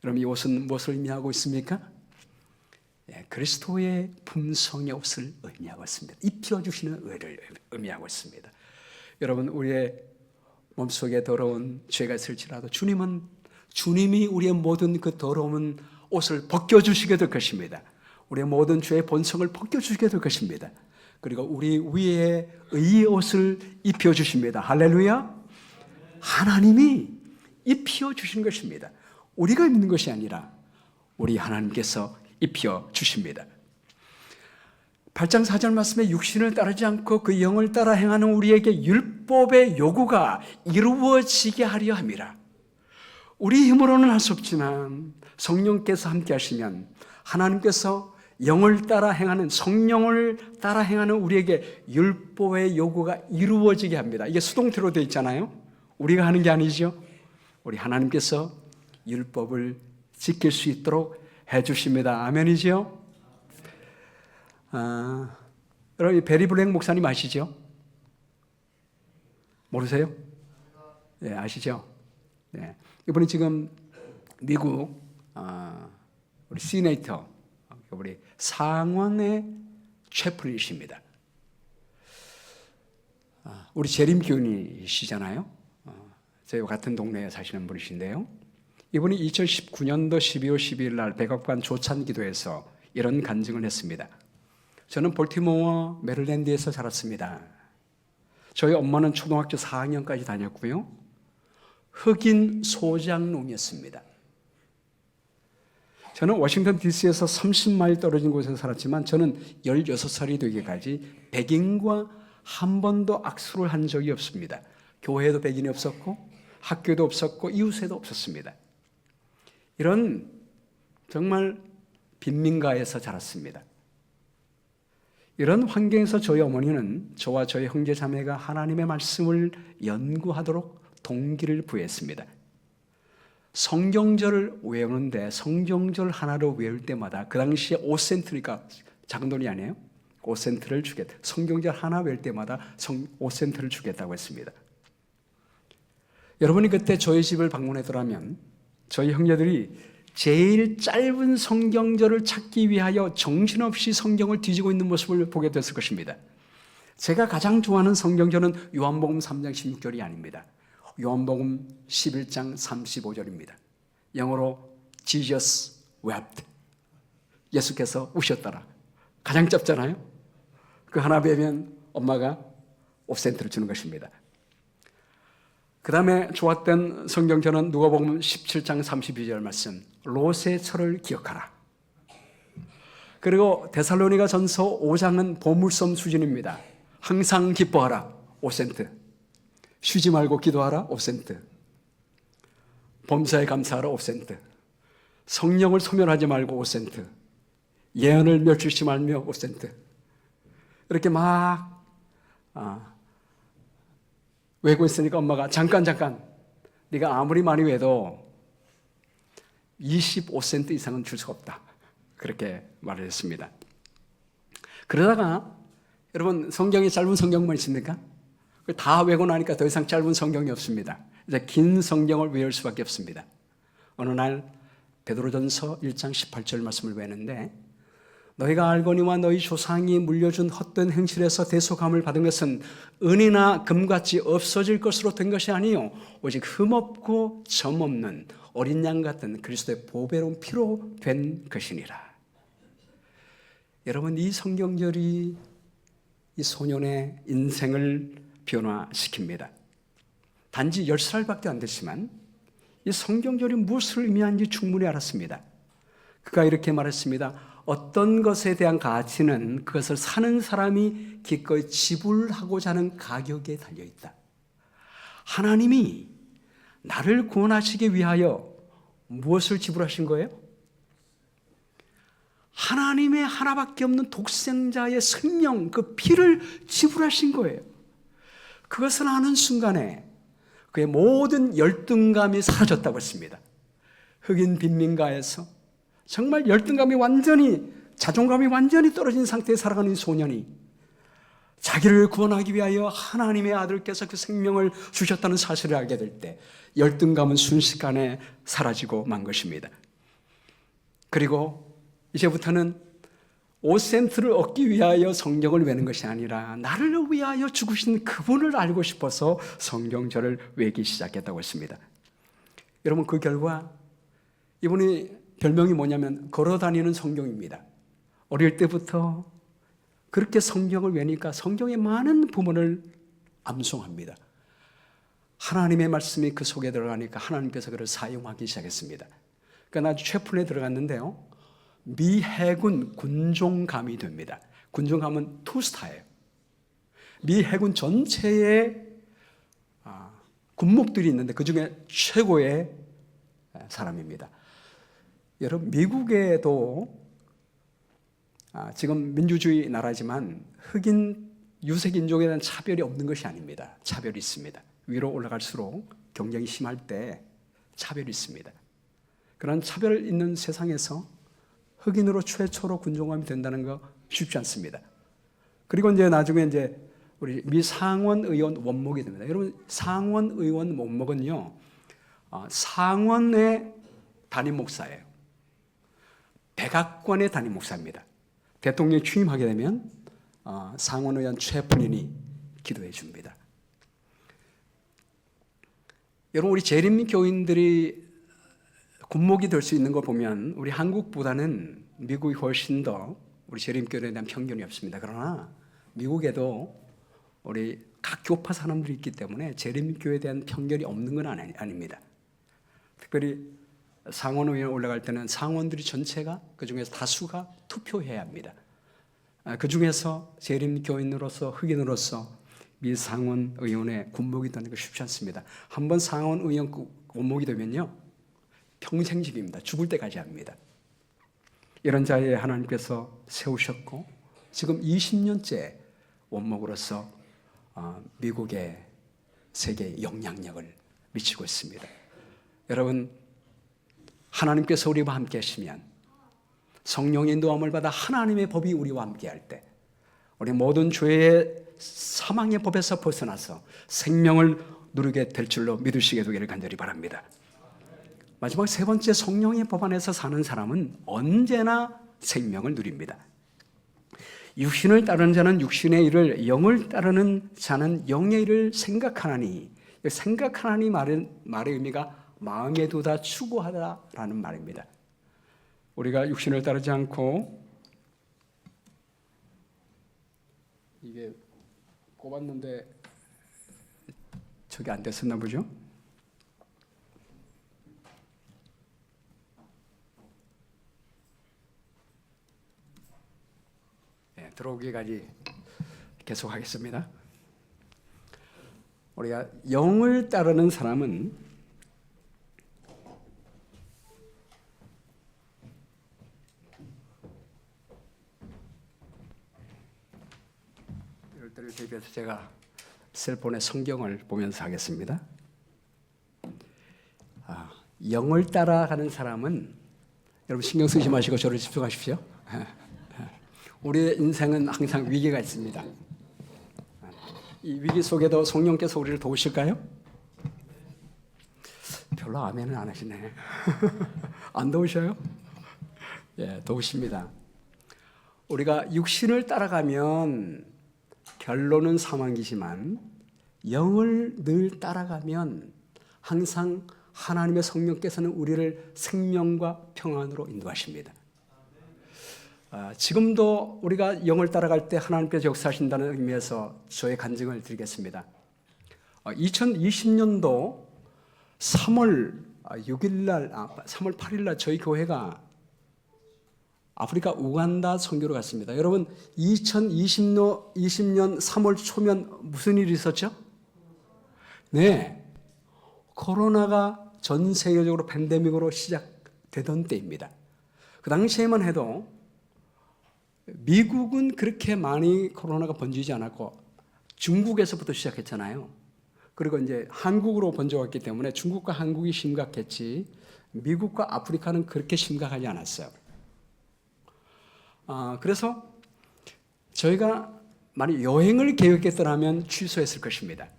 그럼 이 옷은 무엇을 의미하고 있습니까? 그리스도의 품성의 옷을 의미하고 있습니다. 입혀주시는 의를 의미하고 있습니다. 여러분, 우리의 몸속에 더러운 죄가 있을지라도 주님이 우리의 모든 그 더러운 옷을 벗겨주시게 될 것입니다. 우리의 모든 죄의 본성을 벗겨주시게 될 것입니다. 그리고 우리 위에 의의 옷을 입혀주십니다. 할렐루야. 하나님이 입혀주신 것입니다. 우리가 입는 것이 아니라 우리 하나님께서 입혀주십니다. 8장 4절 말씀에 육신을 따르지 않고 그 영을 따라 행하는 우리에게 율법의 요구가 이루어지게 하려 함이라. 우리 힘으로는 할 수 없지만 성령께서 함께 하시면 하나님께서 영을 따라 행하는, 성령을 따라 행하는 우리에게 율법의 요구가 이루어지게 합니다. 이게 수동태로 되어 있잖아요. 우리가 하는 게 아니죠. 우리 하나님께서 율법을 지킬 수 있도록 해주십니다. 아멘이죠? 여러분, 베리 블랙 목사님 아시죠? 모르세요? 네, 아시죠? 네. 이분이 지금 미국 우리 시네이터, 우리 상원의 채플이십니다. 우리 재림교인이시잖아요. 저희와 같은 동네에 사시는 분이신데요. 이분이 2019년도 12월 12일 날 백악관 조찬 기도에서 이런 간증을 했습니다. 저는 볼티모어 메릴랜드에서 자랐습니다. 저희 엄마는 초등학교 4학년까지 다녔고요. 흑인 소장농이었습니다. 저는 워싱턴 DC에서 30마일 떨어진 곳에서 살았지만 저는 16살이 되기까지 백인과 한 번도 악수를 한 적이 없습니다. 교회에도 백인이 없었고 학교도 없었고 이웃에도 없었습니다. 이런 정말 빈민가에서 자랐습니다. 이런 환경에서 저희 어머니는 저와 저희 형제 자매가 하나님의 말씀을 연구하도록 동기를 부여했습니다. 성경절을 외우는데 성경절 하나를 외울 때마다 그 당시에 5센트니까 작은 돈이 아니에요. 5센트를 주겠다. 성경절 하나 외울 때마다 5센트를 주겠다고 했습니다. 여러분이 그때 저희 집을 방문하더라면 저희 형제들이 제일 짧은 성경절을 찾기 위하여 정신없이 성경을 뒤지고 있는 모습을 보게 됐을 것입니다. 제가 가장 좋아하는 성경절은 요한복음 3장 16절이 아닙니다. 요한복음 11장 35절입니다. 영어로 Jesus wept. 예수께서 우셨더라. 가장 짧잖아요. 그 하나 배우면 엄마가 5센트를 주는 것입니다. 그 다음에 좋았던 성경절은 누가복음 17장 32절 말씀, 롯의 철을 기억하라. 그리고 데살로니가 전서 5장은 보물섬 수준입니다. 항상 기뻐하라, 5센트. 쉬지 말고 기도하라, 5센트. 범사에 감사하라, 5센트. 성령을 소멸하지 말고 5센트. 예언을 멸치지 말며 5센트. 이렇게 막 외고 있으니까 엄마가 잠깐 네가 아무리 많이 외도 25센트 이상은 줄 수가 없다. 그렇게 말을 했습니다. 그러다가 여러분 성경이 짧은 성경만 있습니까? 다 외고 나니까 더 이상 짧은 성경이 없습니다. 이제 긴 성경을 외울 수밖에 없습니다. 어느 날 베드로전서 1장 18절 말씀을 외우는데 너희가 알거니와 너희 조상이 물려준 헛된 행실에서 대속함을 받은 것은 은이나 금같이 없어질 것으로 된 것이 아니요 오직 흠없고 점없는 어린 양 같은 그리스도의 보배로운 피로 된 것이니라. 여러분 이 성경절이 이 소년의 인생을 변화시킵니다. 단지 10살밖에 안 됐지만 이 성경절이 무엇을 의미하는지 충분히 알았습니다. 그가 이렇게 말했습니다. 어떤 것에 대한 가치는 그것을 사는 사람이 기꺼이 지불하고자 하는 가격에 달려있다. 하나님이 나를 구원하시기 위하여 무엇을 지불하신 거예요? 하나님의 하나밖에 없는 독생자의 생명, 그 피를 지불하신 거예요. 그것을 아는 순간에 그의 모든 열등감이 사라졌다고 했습니다. 흑인 빈민가에서 정말 열등감이 완전히, 자존감이 완전히 떨어진 상태에 살아가는 이 소년이 자기를 구원하기 위하여 하나님의 아들께서 그 생명을 주셨다는 사실을 알게 될 때 열등감은 순식간에 사라지고 만 것입니다. 그리고 이제부터는 5센트를 얻기 위하여 성경을 외는 것이 아니라 나를 위하여 죽으신 그분을 알고 싶어서 성경절을 외기 시작했다고 했습니다. 여러분 그 결과 이분이 별명이 뭐냐면 걸어다니는 성경입니다. 어릴 때부터 그렇게 성경을 외니까 성경의 많은 부분을 암송합니다. 하나님의 말씀이 그 속에 들어가니까 하나님께서 그를 사용하기 시작했습니다. 그러니까 나중에 채플에 들어갔는데요. 미 해군 군종감이 됩니다. 군종감은 투스타예요. 미 해군 전체에 군목들이 있는데 그 중에 최고의 사람입니다. 여러분 미국에도 지금 민주주의 나라지만 흑인 유색인종에 대한 차별이 없는 것이 아닙니다. 차별이 있습니다. 위로 올라갈수록 경쟁이 심할 때 차별이 있습니다. 그런 차별 있는 세상에서 흑인으로 최초로 군종함이 된다는 거 쉽지 않습니다. 그리고 이제 나중에 이제 우리 미 상원 의원 원목이 됩니다. 여러분 상원 의원 원목은요, 상원의 담임 목사예요. 백악관의 담임 목사입니다. 대통령이 취임하게 되면 상원 의원 최본인이 기도해 줍니다. 여러분 우리 재림 교인들이 군목이 될 수 있는 걸 보면 우리 한국보다는 미국이 훨씬 더 우리 재림교회에 대한 편견이 없습니다. 그러나 미국에도 우리 각 교파 사람들이 있기 때문에 재림교회에 대한 편견이 없는 건 아닙니다. 특별히 상원의원 올라갈 때는 상원들이 전체가 그중에서 다수가 투표해야 합니다. 그중에서 재림교인으로서 흑인으로서 미 상원의원의 군목이 되는 거 쉽지 않습니다. 한번 상원의원 군목이 되면요 평생직입니다. 죽을 때까지 합니다. 이런 자에 하나님께서 세우셨고 지금 20년째 원목으로서 미국의 세계에 영향력을 미치고 있습니다. 여러분 하나님께서 우리와 함께 하시면 성령의 인도함을 받아 하나님의 법이 우리와 함께 할 때 우리 모든 죄의 사망의 법에서 벗어나서 생명을 누리게 될 줄로 믿으시게 되기를 간절히 바랍니다. 마지막 세 번째, 성령의 법 안에서 사는 사람은 언제나 생명을 누립니다. 육신을 따르는 자는 육신의 일을, 영을 따르는 자는 영의 일을 생각하나니, 생각하나니 말의 의미가 마음에 두다, 추구하다라는 말입니다. 우리가 육신을 따르지 않고, 이게 꼽았는데 저게 안 됐었나 보죠? 들어오기까지 계속하겠습니다. 우리가 영을 따르는 사람은 이럴 때를 대비해서 제가 셀폰에 성경을 보면서 하겠습니다. 영을 따라가는 사람은 여러분 신경 쓰지 마시고 저를 집중하십시오. 우리의 인생은 항상 위기가 있습니다. 이 위기 속에도 성령께서 우리를 도우실까요? 별로 아멘은 안 하시네. 안 도우셔요? 예, 도우십니다. 우리가 육신을 따라가면 결론은 사망이지만 영을 늘 따라가면 항상 하나님의 성령께서는 우리를 생명과 평안으로 인도하십니다. 지금도 우리가 영을 따라갈 때 하나님께서 역사하신다는 의미에서 저의 간증을 드리겠습니다. 2020년도 3월 8일 날 저희 교회가 아프리카 우간다 선교로 갔습니다. 여러분 2020년 3월 초면 무슨 일이 있었죠? 네, 코로나가 전 세계적으로 팬데믹으로 시작되던 때입니다. 그 당시에만 해도 미국은 그렇게 많이 코로나가 번지지 않았고 중국에서부터 시작했잖아요. 그리고 이제 한국으로 번져왔기 때문에 중국과 한국이 심각했지 미국과 아프리카는 그렇게 심각하지 않았어요. 그래서 저희가 만약 여행을 계획했더라면 취소했을 것입니다.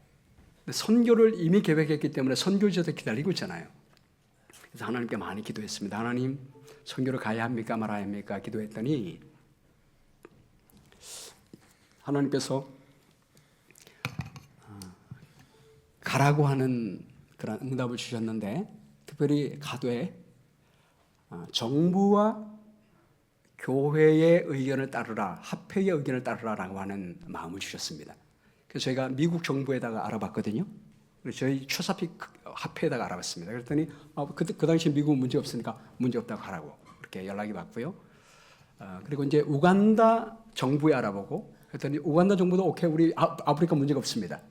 선교를 이미 계획했기 때문에 선교지도 기다리고 있잖아요. 그래서 하나님께 많이 기도했습니다. 하나님, 선교를 가야 합니까 말아야 합니까 기도했더니 하나님께서 가라고 하는 그런 응답을 주셨는데 특별히 가되 정부와 교회의 의견을 따르라, 합회의 의견을 따르라라고 하는 마음을 주셨습니다. 그래서 저희가 미국 정부에다가 알아봤거든요. 그래서 저희 최사픽 합회에다가 알아봤습니다. 그랬더니 그 당시 미국은 문제 없으니까 문제 없다고 하라고 그렇게 연락이 왔고요. 그리고 이제 우간다 정부에 알아보고 그랬더니 우간다 정부도 오케이, 우리 아프리카 문제가 없습니다.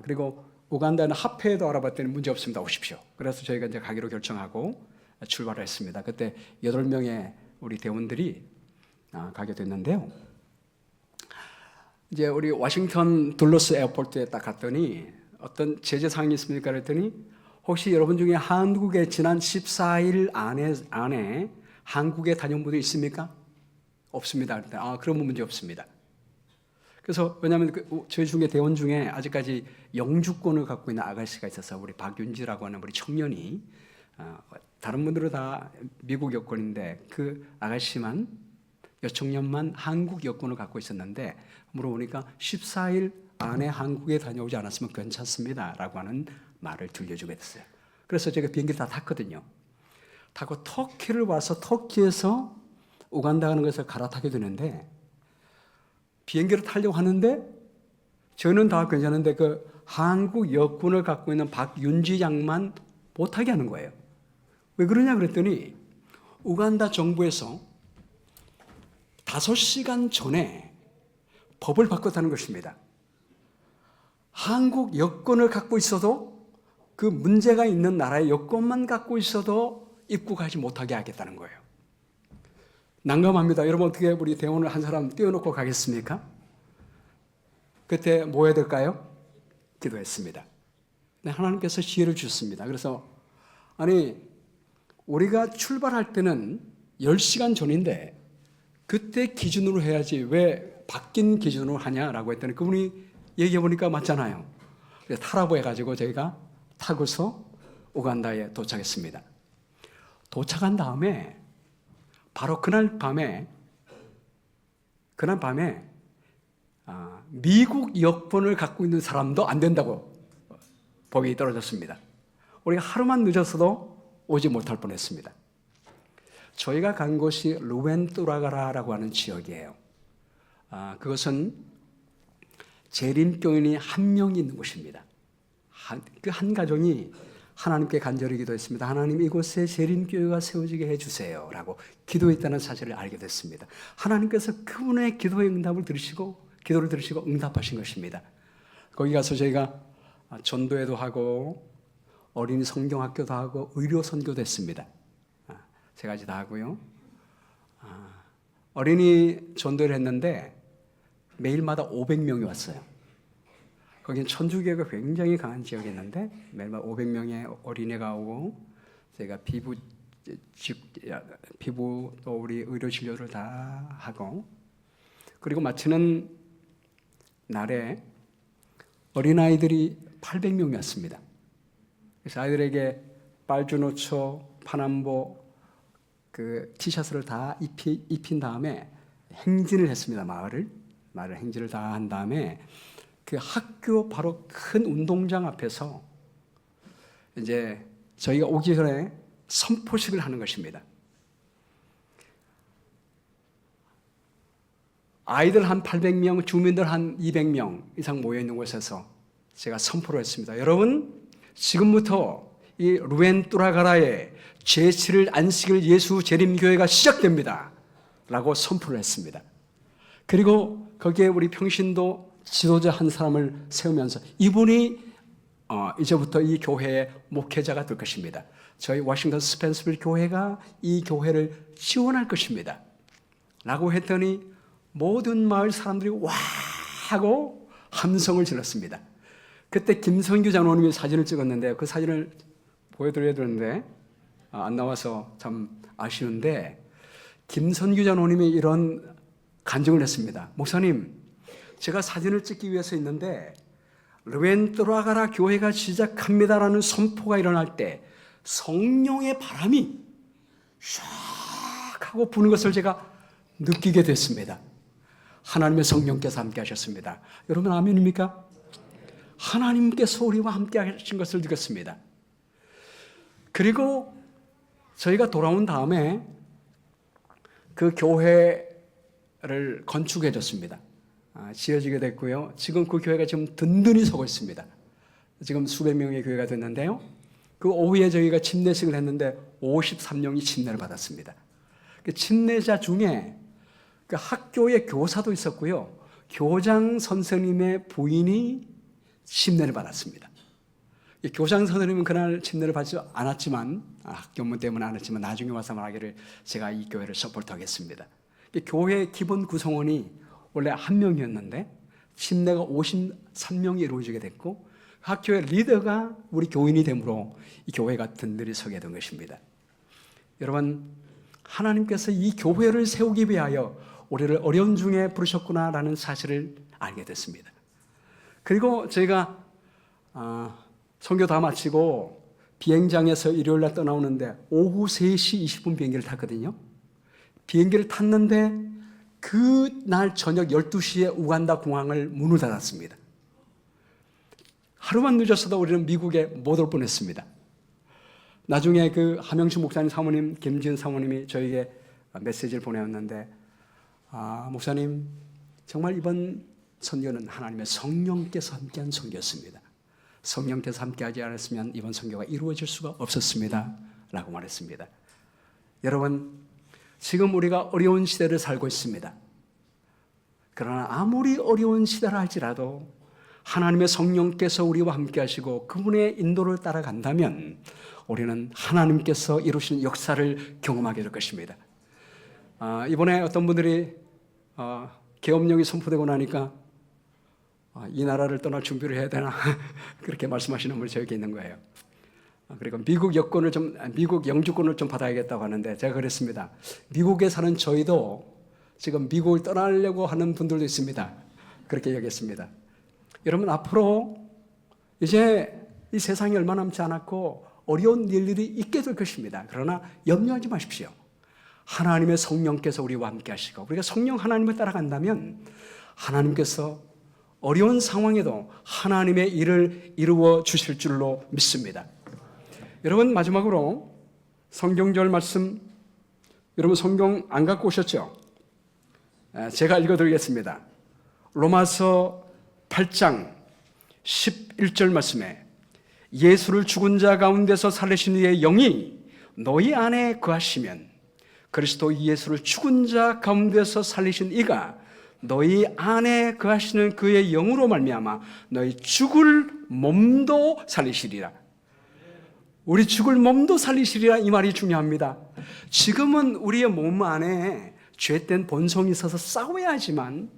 그리고 우간다는 합회에도 알아봤더니 문제 없습니다. 오십시오. 그래서 저희가 이제 가기로 결정하고 출발을 했습니다. 그때 8명의 우리 대원들이 가게 됐는데요. 이제 우리 워싱턴 둘러스 에어포트에 딱 갔더니 어떤 제재 사항이 있습니까? 그랬더니 혹시 여러분 중에 한국에 지난 14일 안에 한국에 다녀온 분이 있습니까? 없습니다. 그런 문제 없습니다. 그래서 왜냐하면 저희 중에 대원 중에 아직까지 영주권을 갖고 있는 아가씨가 있어서 우리 박윤지라고 하는 우리 청년이 다른 분들은 다 미국 여권인데 그 아가씨만 여청년만 한국 여권을 갖고 있었는데 물어보니까 14일 안에 한국에 다녀오지 않았으면 괜찮습니다 라고 하는 말을 들려주게 됐어요. 그래서 제가 비행기를 다 탔거든요. 타고 터키를 와서 터키에서 우간다 가는 것을 갈아타게 되는데 비행기를 타려고 하는데 저는 다 괜찮은데 그 한국 여권을 갖고 있는 박윤지 양만 못하게 하는 거예요. 왜 그러냐 그랬더니 우간다 정부에서 5시간 전에 법을 바꿨다는 것입니다. 한국 여권을 갖고 있어도 그 문제가 있는 나라의 여권만 갖고 있어도 입국하지 못하게 하겠다는 거예요. 난감합니다. 여러분 어떻게 우리 대원을 한 사람 띄워놓고 가겠습니까? 그때 뭐 해야 될까요? 기도했습니다. 하나님께서 지혜를 주셨습니다. 그래서 우리가 출발할 때는 10시간 전인데 그때 기준으로 해야지 왜 바뀐 기준으로 하냐라고 했더니 그분이 얘기해 보니까 맞잖아요. 그래서 타라고 해가지고 저희가 타고서 우간다에 도착했습니다. 도착한 다음에 바로 그날 밤에 미국 여권을 갖고 있는 사람도 안 된다고 법이 떨어졌습니다. 우리가 하루만 늦었어도 오지 못할 뻔했습니다. 저희가 간 곳이 루벤뚜라가라라고 하는 지역이에요. 그것은 재림교인이 한 명 있는 곳입니다. 그 한 가정이 하나님께 간절히 기도했습니다. 하나님 이곳에 재림교회가 세워지게 해주세요 라고 기도했다는 사실을 알게 됐습니다. 하나님께서 그분의 기도의 기도를 들으시고 응답하신 것입니다. 거기 가서 저희가 전도회도 하고 어린이 성경학교도 하고 의료 선교도 했습니다. 세 가지 다 하고요. 어린이 전도를 했는데 매일마다 500명이 왔어요. 거긴 천주교가 굉장히 강한 지역이었는데 매일마다 500명의 어린이가 오고 저희가 피부 또 우리 의료 진료를 다 하고 그리고 마치는 날에 어린아이들이 800명이 왔습니다. 그래서 아이들에게 빨주노초, 파남보 그 티셔츠를 다 입힌 다음에 행진을 했습니다. 마을을 행진을 다 한 다음에 그 학교 바로 큰 운동장 앞에서 이제 저희가 오기 전에 선포식을 하는 것입니다. 아이들 한 800명, 주민들 한 200명 이상 모여 있는 곳에서 제가 선포를 했습니다. 여러분, 지금부터 이 루엔뚜라가라의 제7일 안식일 예수 재림교회가 시작됩니다. 라고 선포를 했습니다. 그리고 거기에 우리 평신도 지도자 한 사람을 세우면서 이분이 이제부터 이 교회의 목회자가 될 것입니다. 저희 워싱턴 스펜서빌 교회가 이 교회를 지원할 것입니다. 라고 했더니 모든 마을 사람들이 와 하고 함성을 질렀습니다. 그때 김성규 장로님이 사진을 찍었는데 그 사진을 보여드려야 되는데 안 나와서 참 아쉬운데 김선규 장로님이 이런 간증을 했습니다. 목사님, 제가 사진을 찍기 위해서 있는데 루엔뚜라가라 교회가 시작합니다라는 선포가 일어날 때 성령의 바람이 샥 하고 부는 것을 제가 느끼게 됐습니다. 하나님의 성령께서 함께 하셨습니다. 여러분 아멘입니까? 하나님께서 우리와 함께 하신 것을 느꼈습니다. 그리고 저희가 돌아온 다음에 그 교회를 건축해 줬습니다. 지어지게 됐고요. 지금 그 교회가 지금 든든히 서고 있습니다. 지금 수백 명의 교회가 됐는데요. 그 오후에 저희가 침례식을 했는데 53명이 침례를 받았습니다. 그 침례자 중에 그 학교의 교사도 있었고요. 교장 선생님의 부인이 침례를 받았습니다. 교장 선생님은 그날 침례를 받지 않았지만 학교문 때문에 안 했지만 나중에 와서 말하기를 제가 이 교회를 서포트하겠습니다. 교회 기본 구성원이 원래 한 명이었는데 침례가 53명이 이루어지게 됐고 학교의 리더가 우리 교인이 되므로 이 교회가 든든히 서게 된 것입니다. 여러분, 하나님께서 이 교회를 세우기 위하여 우리를 어려운 중에 부르셨구나라는 사실을 알게 됐습니다. 그리고 저희가 선교 다 마치고 비행장에서 일요일날 떠나오는데 오후 3시 20분 비행기를 탔거든요. 비행기를 탔는데 그날 저녁 12시에 우간다 공항을 문을 닫았습니다. 하루만 늦었어도 우리는 미국에 못 올 뻔했습니다. 나중에 그 하명식 목사님 사모님, 김지은 사모님이 저에게 메시지를 보내왔는데 목사님, 정말 이번 선교는 하나님의 성령께서 함께한 선교였습니다. 성령께서 함께하지 않았으면 이번 선교가 이루어질 수가 없었습니다 라고 말했습니다. 여러분, 지금 우리가 어려운 시대를 살고 있습니다. 그러나 아무리 어려운 시대라 할지라도 하나님의 성령께서 우리와 함께 하시고 그분의 인도를 따라간다면 우리는 하나님께서 이루시는 역사를 경험하게 될 것입니다. 이번에 어떤 분들이 계엄령이 선포되고 나니까 이 나라를 떠날 준비를 해야 되나 그렇게 말씀하시는 분이 저에게 있는 거예요. 그리고 미국 영주권을 좀 받아야겠다고 하는데 제가 그랬습니다. 미국에 사는 저희도 지금 미국을 떠나려고 하는 분들도 있습니다. 그렇게 얘기했습니다. 여러분, 앞으로 이제 이 세상이 얼마 남지 않았고 어려운 일들이 있게 될 것입니다. 그러나 염려하지 마십시오. 하나님의 성령께서 우리와 함께 하시고 우리가 성령 하나님을 따라간다면 하나님께서 어려운 상황에도 하나님의 일을 이루어 주실 줄로 믿습니다. 여러분, 마지막으로 성경절 말씀, 여러분 성경 안 갖고 오셨죠? 제가 읽어드리겠습니다. 로마서 8장 11절 말씀에 예수를 죽은 자 가운데서 살리신 이의 영이 너희 안에 거하시면 그리스도 예수를 죽은 자 가운데서 살리신 이가 너희 안에 거하시는 그의 영으로 말미암아 너희 죽을 몸도 살리시리라. 우리 죽을 몸도 살리시리라, 이 말이 중요합니다. 지금은 우리의 몸 안에 죄된 본성이 있어서 싸워야 하지만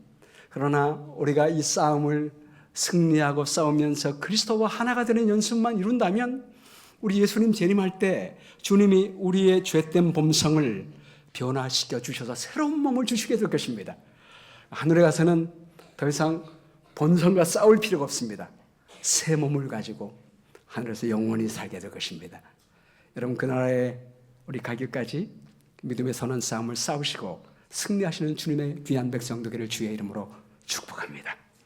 그러나 우리가 이 싸움을 승리하고 싸우면서 그리스도와 하나가 되는 연습만 이룬다면 우리 예수님 재림할 때 주님이 우리의 죄된 본성을 변화시켜 주셔서 새로운 몸을 주시게 될 것입니다. 하늘에 가서는 더 이상 본성과 싸울 필요가 없습니다. 새 몸을 가지고 하늘에서 영원히 살게 될 것입니다. 여러분, 그 나라에 우리 가기까지 믿음의 선한 싸움을 싸우시고 승리하시는 주님의 귀한 백성 되기를 주의 이름으로 축복합니다.